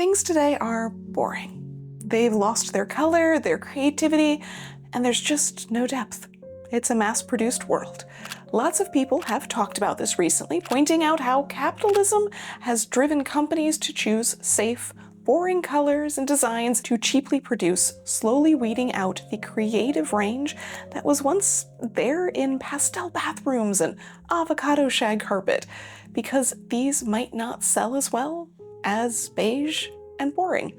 Things today are boring. They've lost their color, their creativity, and there's just no depth. It's a mass-produced world. Lots of people have talked about this recently, pointing out how capitalism has driven companies to choose safe, boring colors and designs to cheaply produce, slowly weeding out the creative range that was once there in pastel bathrooms and avocado shag carpet, because these might not sell as well as beige and boring.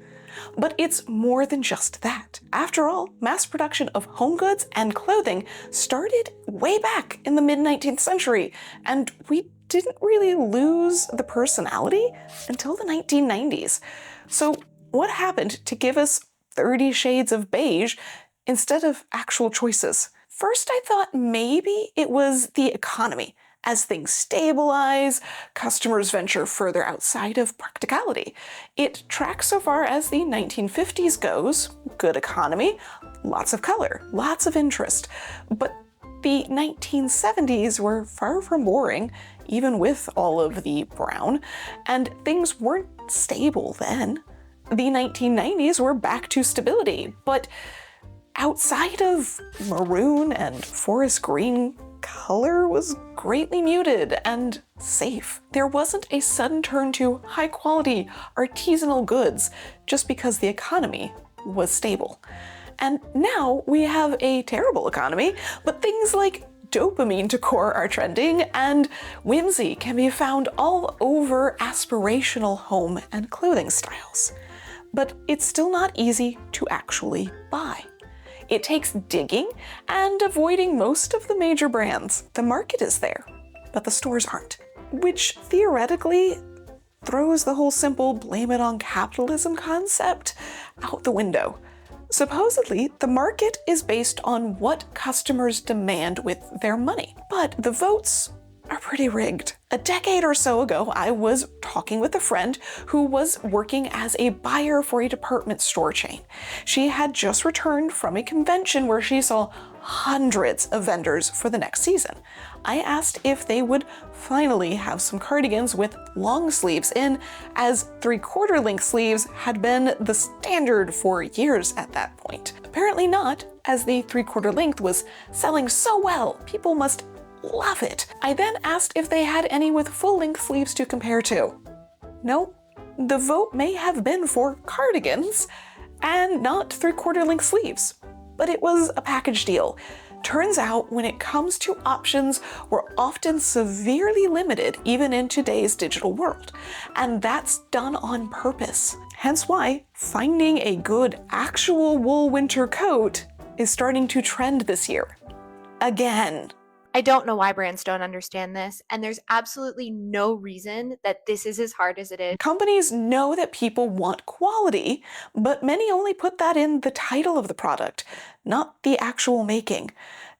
But it's more than just that. After all, mass production of home goods and clothing started way back in the mid-19th century, and we didn't really lose the personality until the 1990s. So what happened to give us 30 shades of beige instead of actual choices? First, I thought maybe it was the economy. As things stabilize, customers venture further outside of practicality. It tracks so far as the 1950s goes, good economy, lots of color, lots of interest. But the 1970s were far from boring, even with all of the brown, and things weren't stable then. The 1990s were back to stability, but outside of maroon and forest green, color was greatly muted and safe. There wasn't a sudden turn to high-quality, artisanal goods just because the economy was stable. And now we have a terrible economy, but things like dopamine decor are trending, and whimsy can be found all over aspirational home and clothing styles. But it's still not easy to actually buy. It takes digging and avoiding most of the major brands. The market is there, but the stores aren't, which theoretically throws the whole simple blame it on capitalism concept out the window. Supposedly, the market is based on what customers demand with their money, but the votes are pretty rigged. A decade or so ago, I was talking with a friend who was working as a buyer for a department store chain. She had just returned from a convention where she saw hundreds of vendors for the next season. I asked if they would finally have some cardigans with long sleeves in, as 3/4 length sleeves had been the standard for years at that point. Apparently not, as the 3/4 length was selling so well, people must love it. I then asked if they had any with full-length sleeves to compare to. No, the vote may have been for cardigans and not 3/4 length sleeves, but it was a package deal. Turns out when it comes to options, we're often severely limited even in today's digital world, and that's done on purpose. Hence why finding a good actual wool winter coat is starting to trend this year. Again. I don't know why brands don't understand this, and there's absolutely no reason that this is as hard as it is. Companies know that people want quality, but many only put that in the title of the product, not the actual making.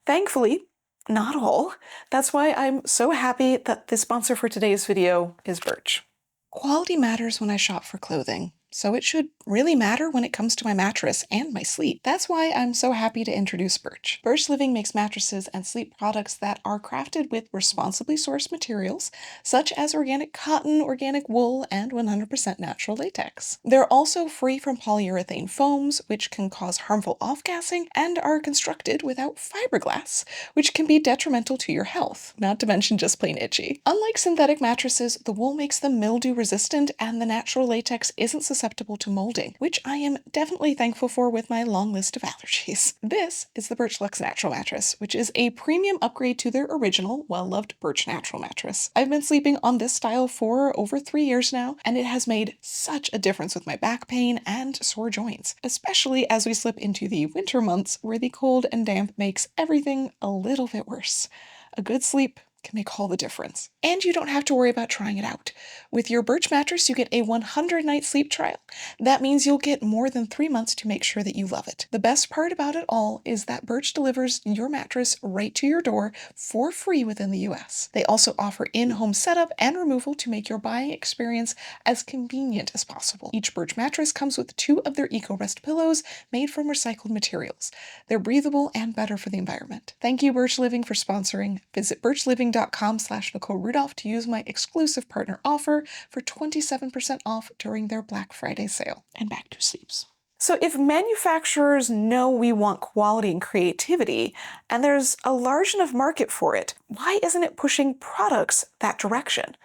Thankfully, not all. That's why I'm so happy that the sponsor for today's video is Birch. Quality matters when I shop for clothing, so it should really matter when it comes to my mattress and my sleep. That's why I'm so happy to introduce Birch. Birch Living makes mattresses and sleep products that are crafted with responsibly sourced materials, such as organic cotton, organic wool, and 100% natural latex. They're also free from polyurethane foams, which can cause harmful off-gassing, and are constructed without fiberglass, which can be detrimental to your health, not to mention just plain itchy. Unlike synthetic mattresses, the wool makes them mildew resistant, and the natural latex isn't susceptible to molding, which I am definitely thankful for with my long list of allergies. This is the Birch Luxe Natural Mattress, which is a premium upgrade to their original, well-loved Birch Natural mattress. I've been sleeping on this style for over 3 years now, and it has made such a difference with my back pain and sore joints, especially as we slip into the winter months where the cold and damp makes everything a little bit worse. A good sleep can make all the difference. And you don't have to worry about trying it out. With your Birch mattress, you get a 100-night sleep trial. That means you'll get more than 3 months to make sure that you love it. The best part about it all is that Birch delivers your mattress right to your door for free within the US. They also offer in-home setup and removal to make your buying experience as convenient as possible. Each Birch mattress comes with 2 of their EcoRest pillows made from recycled materials. They're breathable and better for the environment. Thank you, Birch Living, for sponsoring. Visit birchliving.com artdeco.com/Nicole Rudolph to use my exclusive partner offer for 27% off during their Black Friday sale. And back to sleeps. So if manufacturers know we want quality and creativity, and there's a large enough market for it, why isn't it pushing products that direction?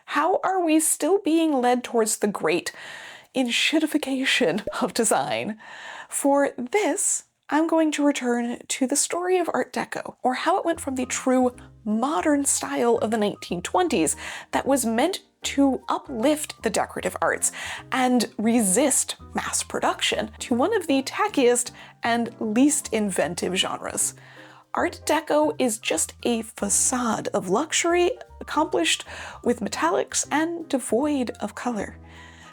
How are we still being led towards the great enshittification of design? For this, I'm going to return to the story of Art Deco, or how it went from the true modern style of the 1920s that was meant to uplift the decorative arts and resist mass production to one of the tackiest and least inventive genres. Art Deco is just a facade of luxury accomplished with metallics and devoid of color.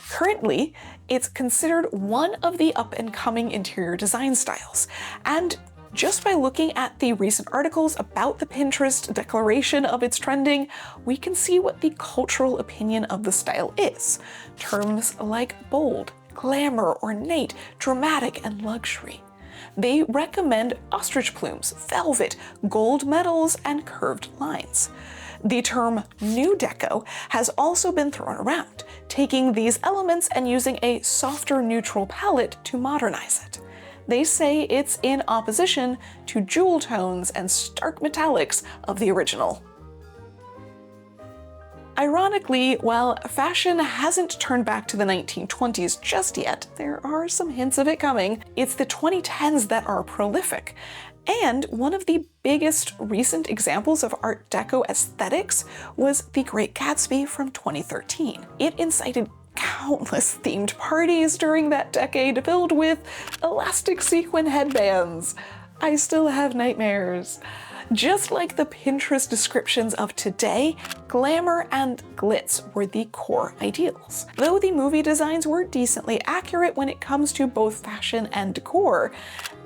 Currently, it's considered one of the up-and-coming interior design styles, and just by looking at the recent articles about the Pinterest declaration of its trending, we can see what the cultural opinion of the style is. Terms like bold, glamour, ornate, dramatic, and luxury. They recommend ostrich plumes, velvet, gold metals, and curved lines. The term New Deco has also been thrown around, taking these elements and using a softer neutral palette to modernize it. They say it's in opposition to jewel tones and stark metallics of the original. Ironically, while fashion hasn't turned back to the 1920s just yet, there are some hints of it coming. It's the 2010s that are prolific. And one of the biggest recent examples of Art Deco aesthetics was The Great Gatsby from 2013. It incited countless themed parties during that decade filled with elastic sequin headbands. I still have nightmares. Just like the Pinterest descriptions of today, glamour and glitz were the core ideals. Though the movie designs were decently accurate when it comes to both fashion and decor,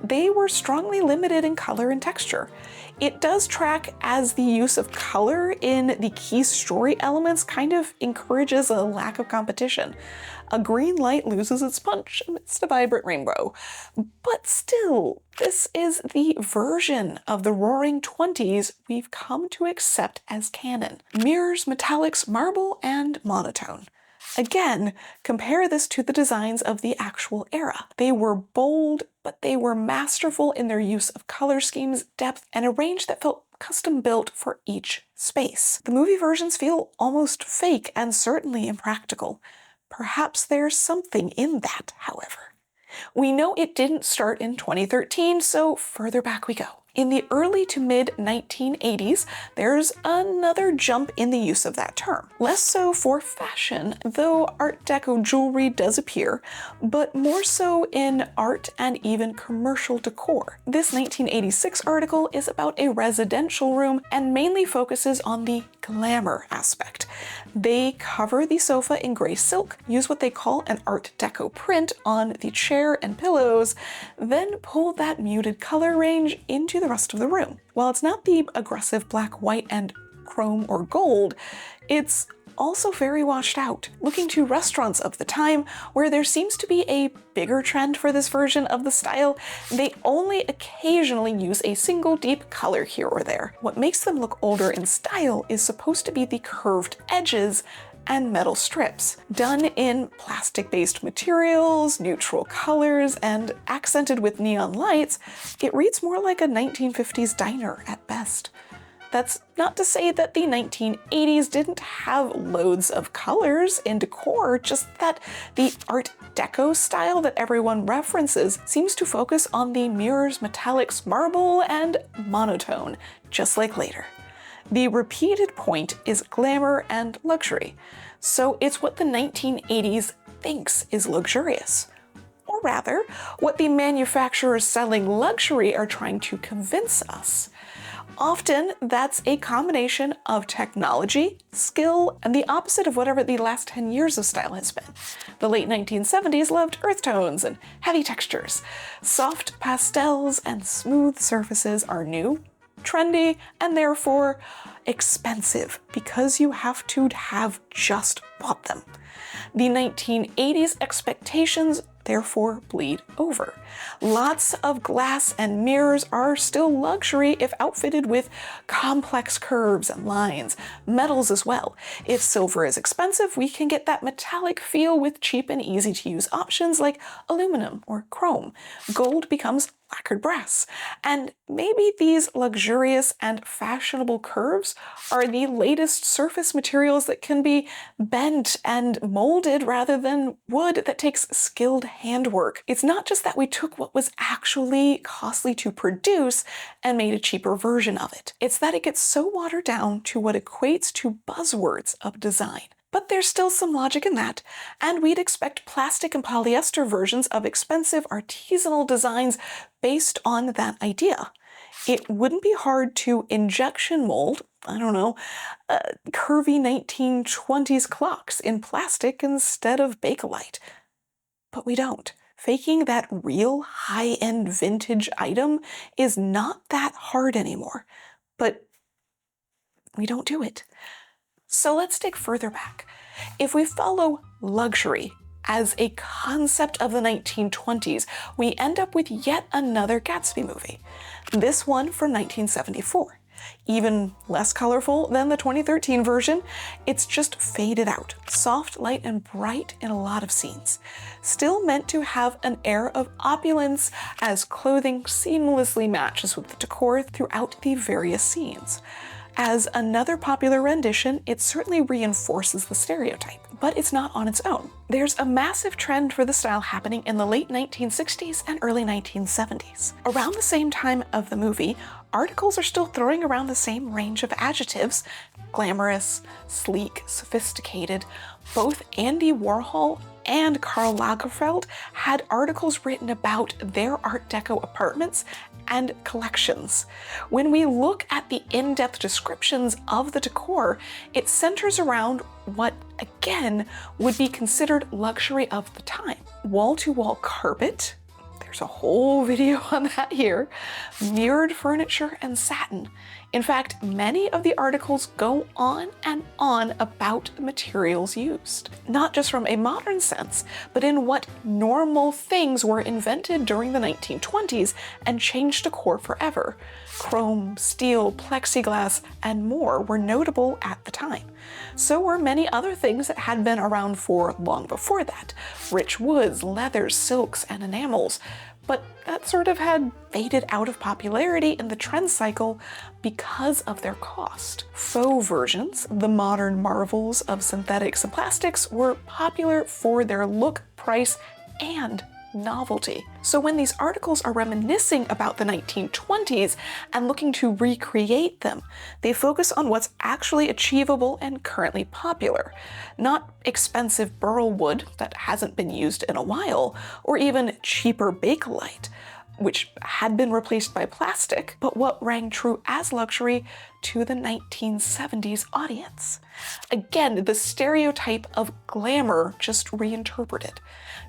they were strongly limited in color and texture. It does track as the use of color in the key story elements kind of encourages a lack of competition. A green light loses its punch amidst a vibrant rainbow. But still, this is the version of the Roaring '20s we've come to accept as canon. Mirrors, metallics, marble, and monotone. Again, compare this to the designs of the actual era. They were bold, but they were masterful in their use of color schemes, depth, and a range that felt custom-built for each space. The movie versions feel almost fake and certainly impractical. Perhaps there's something in that, however. We know it didn't start in 2013, so further back we go. In the early to mid-1980s, there's another jump in the use of that term. Less so for fashion, though Art Deco jewelry does appear, but more so in art and even commercial decor. This 1986 article is about a residential room and mainly focuses on the glamour aspect. They cover the sofa in gray silk, use what they call an Art Deco print on the chair and pillows, then pull that muted color range into the rest of the room. While it's not the aggressive black, white, and chrome or gold, it's also very washed out. Looking to restaurants of the time, where there seems to be a bigger trend for this version of the style, they only occasionally use a single deep color here or there. What makes them look older in style is supposed to be the curved edges and metal strips. Done in plastic-based materials, neutral colors, and accented with neon lights, it reads more like a 1950s diner at best. That's not to say that the 1980s didn't have loads of colors in decor, just that the Art Deco style that everyone references seems to focus on the mirrors, metallics, marble, and monotone, just like later. The repeated point is glamour and luxury, so it's what the 1980s thinks is luxurious. Or rather, what the manufacturers selling luxury are trying to convince us. Often, that's a combination of technology, skill, and the opposite of whatever the last 10 years of style has been. The late 1970s loved earth tones and heavy textures. Soft pastels and smooth surfaces are new, trendy, and therefore expensive because you have to have just bought them. The 1980s expectations therefore bleed over. Lots of glass and mirrors are still luxury if outfitted with complex curves and lines, metals as well. If silver is expensive, we can get that metallic feel with cheap and easy to use options like aluminum or chrome. Gold becomes lacquered brass. And maybe these luxurious and fashionable curves are the latest surface materials that can be bent and molded rather than wood that takes skilled handwork. It's not just that we took what was actually costly to produce and made a cheaper version of it. It's that it gets so watered down to what equates to buzzwords of design. But there's still some logic in that, and we'd expect plastic and polyester versions of expensive artisanal designs based on that idea. It wouldn't be hard to injection mold, curvy 1920s clocks in plastic instead of Bakelite. But we don't. Faking that real high-end vintage item is not that hard anymore, but we don't do it. So let's dig further back. If we follow luxury as a concept of the 1920s, we end up with yet another Gatsby movie. This one from 1974. Even less colorful than the 2013 version, it's just faded out, soft, light, and bright in a lot of scenes. Still meant to have an air of opulence as clothing seamlessly matches with the decor throughout the various scenes. As another popular rendition, it certainly reinforces the stereotype, but it's not on its own. There's a massive trend for the style happening in the late 1960s and early 1970s. Around the same time of the movie, articles are still throwing around the same range of adjectives: glamorous, sleek, sophisticated. Both Andy Warhol and Karl Lagerfeld had articles written about their Art Deco apartments and collections. When we look at the in-depth descriptions of the decor, it centers around what, again, would be considered luxury of the time. Wall-to-wall carpet, there's a whole video on that here, mirrored furniture, and satin. In fact, many of the articles go on and on about the materials used. Not just from a modern sense, but in what normal things were invented during the 1920s and changed decor forever. Chrome, steel, plexiglass, and more were notable at the time. So were many other things that had been around for long before that. Rich woods, leathers, silks, and enamels. But that sort of had faded out of popularity in the trend cycle because of their cost. Faux versions, the modern marvels of synthetics and plastics, were popular for their look, price, and novelty. So when these articles are reminiscing about the 1920s and looking to recreate them, they focus on what's actually achievable and currently popular, not expensive burl wood that hasn't been used in a while, or even cheaper Bakelite, which had been replaced by plastic, but what rang true as luxury to the 1970s audience. Again, the stereotype of glamour just reinterpreted.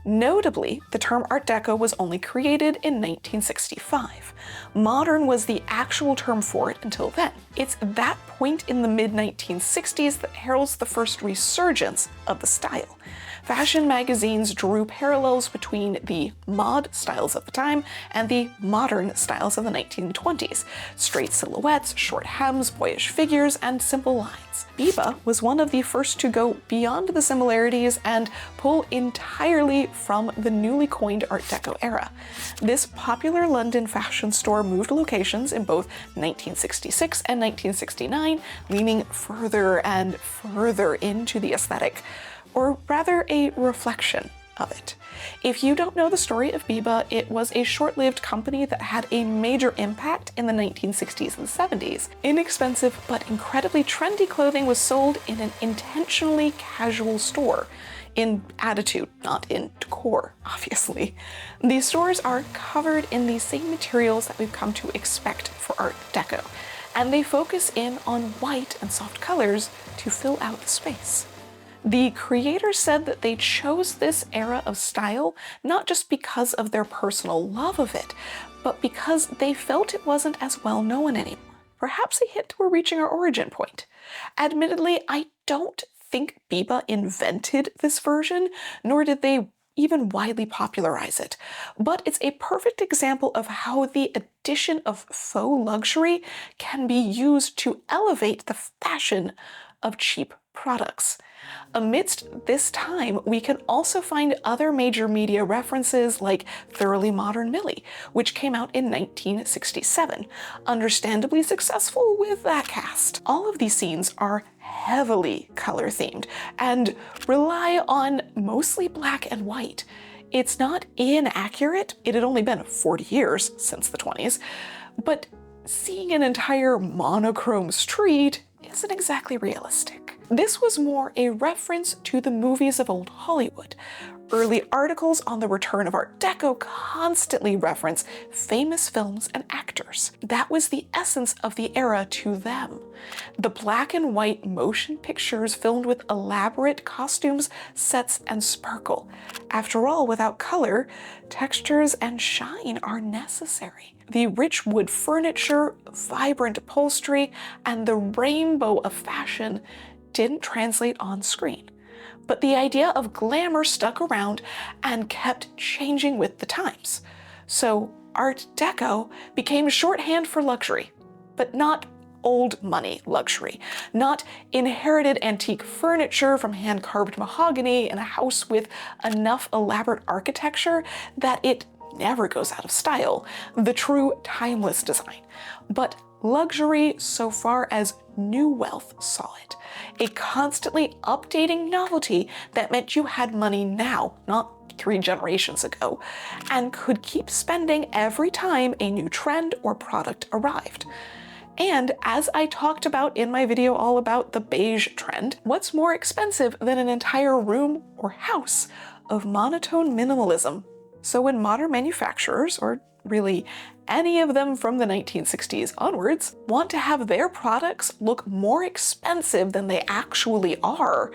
Notably, the term Art Deco was only created in 1965. Modern was the actual term for it until then. It's that point in the mid-1960s that heralds the first resurgence of the style. Fashion magazines drew parallels between the mod styles of the time and the modern styles of the 1920s. Straight silhouettes, short hems, boyish figures, and simple lines. Biba was one of the first to go beyond the similarities and pull entirely from the newly coined Art Deco era. This popular London fashion store moved locations in both 1966 and 1969, leaning further and further into the aesthetic, or rather a reflection of it. If you don't know the story of Biba, it was a short-lived company that had a major impact in the 1960s and 70s. Inexpensive but incredibly trendy clothing was sold in an intentionally casual store. In attitude, not in decor, obviously. These stores are covered in the same materials that we've come to expect for Art Deco, and they focus in on white and soft colors to fill out the space. The creators said that they chose this era of style not just because of their personal love of it, but because they felt it wasn't as well known anymore. Perhaps a hint we're reaching our origin point. Admittedly, I don't think Biba invented this version, nor did they even widely popularize it. But it's a perfect example of how the addition of faux luxury can be used to elevate the fashion of cheap products. Amidst this time, we can also find other major media references like Thoroughly Modern Millie, which came out in 1967, understandably successful with that cast. All of these scenes are heavily color themed and rely on mostly black and white. It's not inaccurate, it had only been 40 years since the 20s, but seeing an entire monochrome street isn't exactly realistic. This was more a reference to the movies of old Hollywood. Early articles on the return of Art Deco constantly reference famous films and actors. That was the essence of the era to them. The black and white motion pictures filmed with elaborate costumes, sets, and sparkle. After all, without color, textures and shine are necessary. The rich wood furniture, vibrant upholstery, and the rainbow of fashion didn't translate on screen. But the idea of glamour stuck around and kept changing with the times. So Art Deco became shorthand for luxury, but not old money luxury, not inherited antique furniture from hand-carved mahogany in a house with enough elaborate architecture that it never goes out of style, the true timeless design, but luxury so far as new wealth saw it. A constantly updating novelty that meant you had money now, not 3 generations ago, and could keep spending every time a new trend or product arrived. And as I talked about in my video all about the beige trend, what's more expensive than an entire room or house of monotone minimalism? So when modern manufacturers, or really any of them from the 1960s onwards, want to have their products look more expensive than they actually are,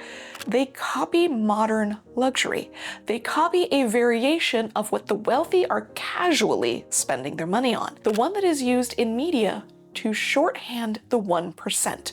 they copy modern luxury. They copy a variation of what the wealthy are casually spending their money on, the one that is used in media to shorthand the 1%.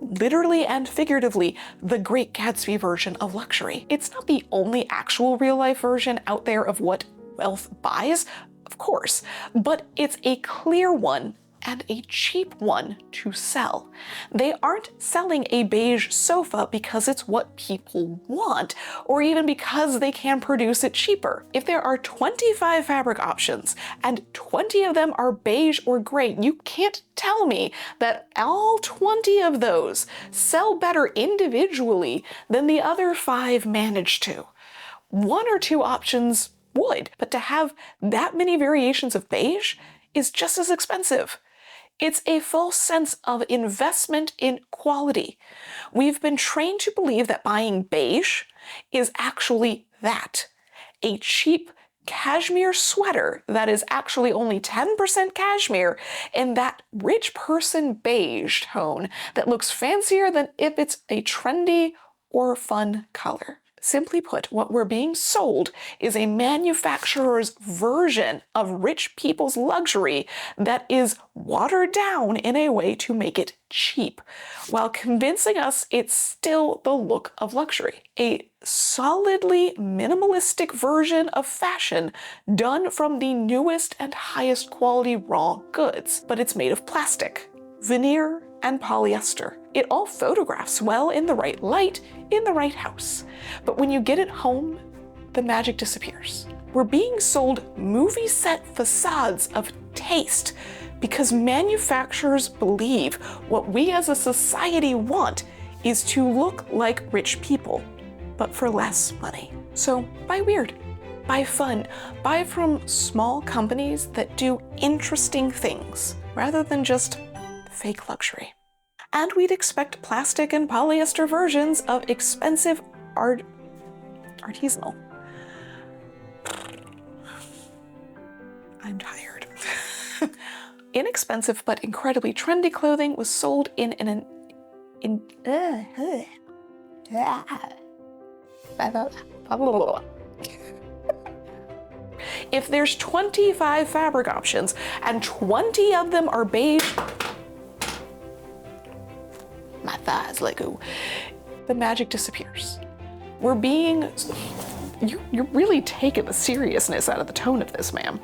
Literally and figuratively, the Great Gatsby version of luxury. It's not the only actual real-life version out there of what wealth buys, of course, but it's a clear one and a cheap one to sell. They aren't selling a beige sofa because it's what people want, or even because they can produce it cheaper. If there are 25 fabric options and 20 of them are beige or gray, you can't tell me that all 20 of those sell better individually than the other 5 manage to. 1 or 2 options would, but to have that many variations of beige is just as expensive. It's a false sense of investment in quality. We've been trained to believe that buying beige is actually that, a cheap cashmere sweater that is actually only 10% cashmere in that rich person beige tone that looks fancier than if it's a trendy or fun color. Simply put, what we're being sold is a manufacturer's version of rich people's luxury that is watered down in a way to make it cheap, while convincing us it's still the look of luxury. A solidly minimalistic version of fashion done from the newest and highest quality raw goods, but it's made of plastic, veneer, and polyester. It all photographs well in the right light, in the right house. But when you get it home, the magic disappears. We're being sold movie set facades of taste because manufacturers believe what we as a society want is to look like rich people, but for less money. So buy weird, buy fun, buy from small companies that do interesting things rather than just fake luxury. And we'd expect plastic and polyester versions of expensive artisanal. I'm tired. Inexpensive but incredibly trendy clothing was sold If there's 25 fabric options and 20 of them are beige, my thighs let go, the magic disappears. We're being You're really taking the seriousness out of the tone of this, ma'am.